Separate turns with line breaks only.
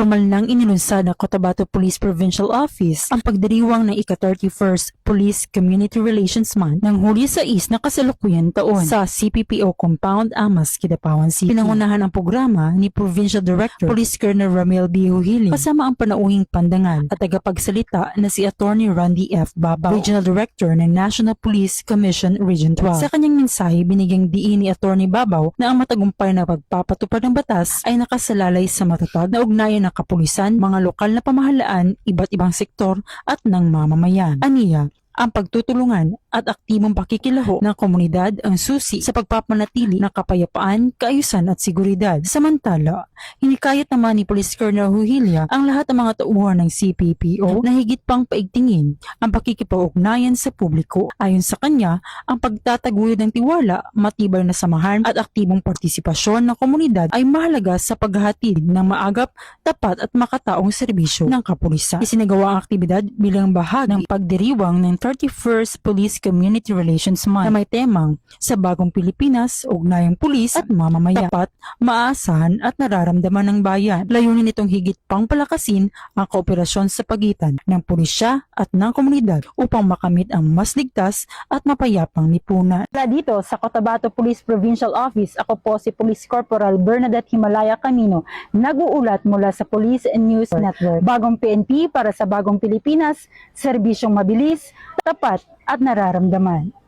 Formal nang inilunsad ng Cotabato Police Provincial Office ang pagdiriwang ng ika-31st Police Community Relations Month ng Hulyo 6 na kasalukuyang taon sa CPPO Compound, Amas, Kidapawan City. Pinangunahan ang programa ni Provincial Director Police Colonel Ramil B. Huhiling kasama ang panauhing pandangal at tagapagsalita na si Attorney Randy F. Babaw, Regional Director ng National Police Commission Region 12. Sa kanyang mensahe, binigyang diin ni Attorney Babaw na ang matagumpay na pagpapatupad ng batas ay nakasalalay sa matatag na ugnayan ng kapulisan, mga lokal na pamahalaan, iba't ibang sektor at ng mamamayan. Aniya, ang pagtutulungan at aktibong pakikilaho ng komunidad ang susi sa pagpapanatili ng kapayapaan, kaayusan at seguridad. Samantala, hinikayat naman ni Police Colonel Huhilia ang lahat ng mga tauhan ng CPPO na higit pang paigtingin ang pakikipag-ugnayan sa publiko. Ayon sa kanya, ang pagtataguyod ng tiwala, matibay na samahan at aktibong partisipasyon ng komunidad ay mahalaga sa paghahatid ng maagap, tapat at makataong serbisyo ng kapulisan. Isinagawa ang aktibidad bilang bahagi ng pagdiriwang ng 31st Police Community Relations Month na may temang sa bagong Pilipinas, ugnayang pulis at mamamayan. Dapat, maasahan at nararamdaman ng bayan. Layunin itong higit pang palakasin ang kooperasyon sa pagitan ng pulisya at ng komunidad upang makamit ang mas ligtas at mapayapang lipunan. Dito sa Cotabato Police Provincial Office, ako po si Police Corporal Bernadette Himalaya Camino, nag-uulat mula sa Police and News Network. Bagong PNP para sa bagong Pilipinas, serbisyong mabilis, tapat at nararamdaman.